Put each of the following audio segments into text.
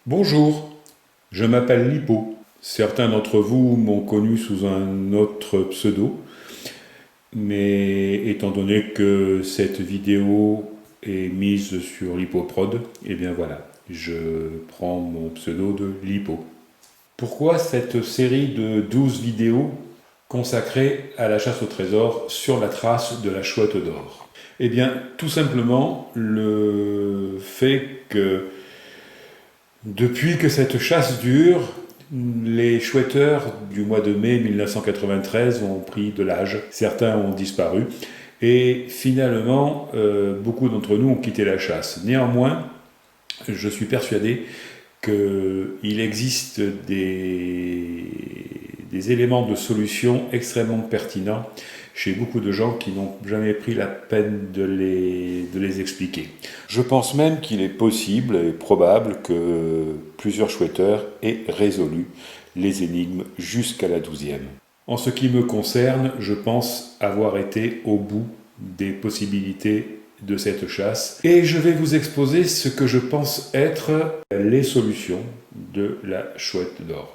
Bonjour, je m'appelle Lipo. Certains d'entre vous m'ont connu sous un autre pseudo, mais étant donné que cette vidéo est mise sur LipoProd, et bien voilà, je prends mon pseudo de Lipo. Pourquoi cette série de 12 vidéos consacrées à la chasse au trésor sur la trace de la chouette d'or? Eh bien, tout simplement le fait que depuis que cette chasse dure, les chouetteurs du mois de mai 1993 ont pris de l'âge, certains ont disparu, et finalement, beaucoup d'entre nous ont quitté la chasse. Néanmoins, je suis persuadé qu'il existe des éléments de solution extrêmement pertinents chez beaucoup de gens qui n'ont jamais pris la peine de les expliquer. Je pense même qu'il est possible et probable que plusieurs chouetteurs aient résolu les énigmes jusqu'à la 12e. En ce qui me concerne, je pense avoir été au bout des possibilités de cette chasse et je vais vous exposer ce que je pense être les solutions de la chouette d'or.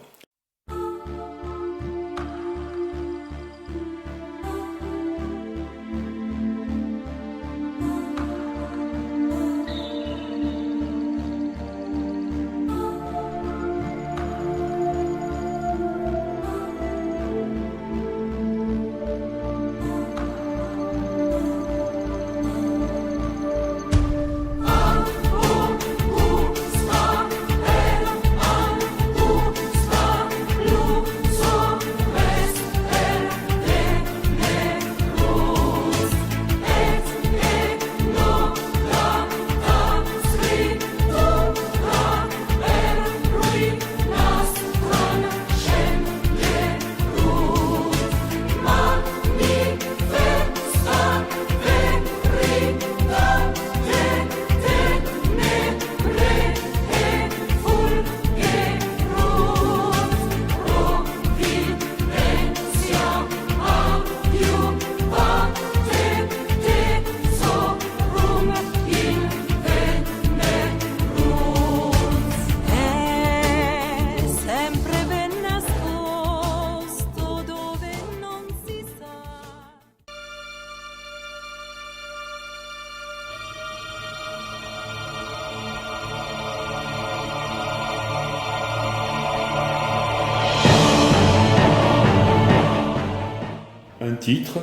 Un titre,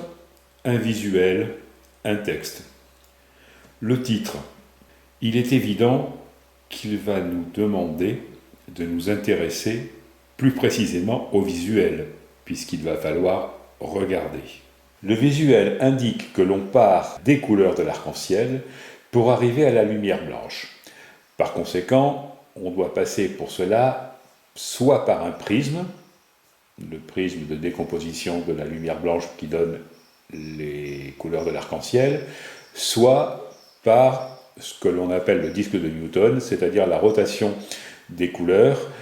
un visuel, un texte. Le titre. Il est évident qu'il va nous demander de nous intéresser plus précisément au visuel, puisqu'il va falloir regarder. Le visuel indique que l'on part des couleurs de l'arc-en-ciel pour arriver à la lumière blanche. Par conséquent, on doit passer pour cela soit par un prisme, le prisme de décomposition de la lumière blanche qui donne les couleurs de l'arc-en-ciel, soit par ce que l'on appelle le disque de Newton, c'est-à-dire la rotation des couleurs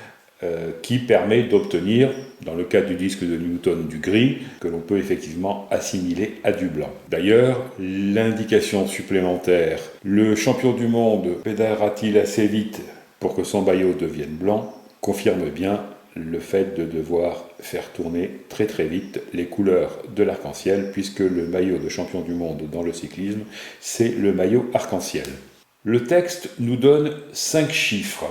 qui permet d'obtenir, dans le cas du disque de Newton, du gris, que l'on peut effectivement assimiler à du blanc. D'ailleurs, l'indication supplémentaire, le champion du monde pédalera-t-il assez vite pour que son maillot devienne blanc, confirme bien le fait de devoir faire tourner très très vite les couleurs de l'arc-en-ciel, puisque le maillot de champion du monde dans le cyclisme, c'est le maillot arc-en-ciel. Le texte nous donne 5 chiffres.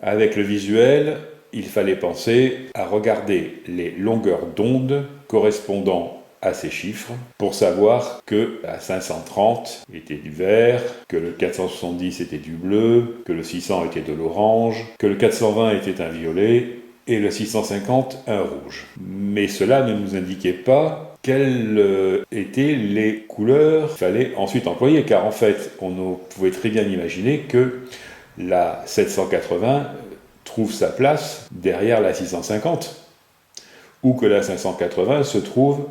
Avec le visuel, il fallait penser à regarder les longueurs d'onde correspondant à ces chiffres pour savoir que la 530 était du vert, que le 470 était du bleu, que le 600 était de l'orange, que le 420 était un violet, et le 650 un rouge. Mais cela ne nous indiquait pas quelles étaient les couleurs qu'il fallait ensuite employer, car en fait, on pouvait très bien imaginer que la 780 trouve sa place derrière la 650, ou que la 580 se trouve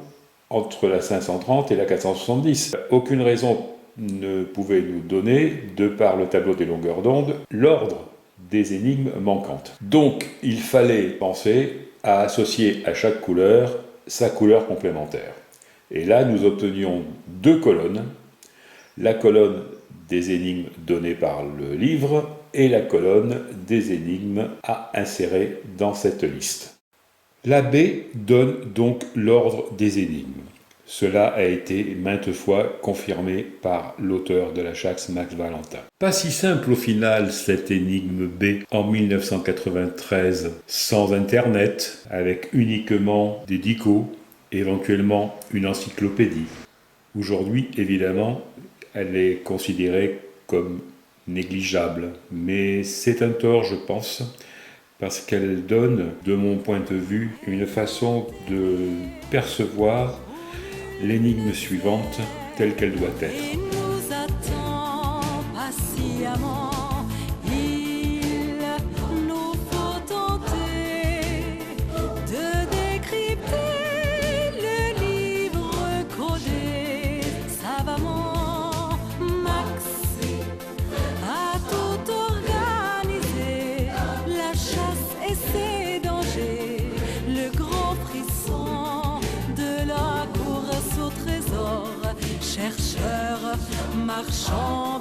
entre la 530 et la 470. Aucune raison ne pouvait nous donner, de par le tableau des longueurs d'onde, l'ordre des énigmes manquantes. Donc, il fallait penser à associer à chaque couleur sa couleur complémentaire. Et là, nous obtenions 2 colonnes. La colonne des énigmes données par le livre et la colonne des énigmes à insérer dans cette liste. L'abbé donne donc l'ordre des énigmes. Cela a été maintes fois confirmé par l'auteur de l'Ajax, Max Valentin. Pas si simple au final cette énigme B en 1993, sans Internet, avec uniquement des dicos, éventuellement une encyclopédie. Aujourd'hui, évidemment, elle est considérée comme négligeable, mais c'est un tort, je pense, parce qu'elle donne, de mon point de vue, une façon de percevoir l'énigme suivante telle qu'elle doit être. Il nous attend patiemment, il nous faut tenter de décrypter le livre codé savamment. Max a tout organisé, la chasse et ses dangers, le grand frisson de la course au trésor, chercheur marchand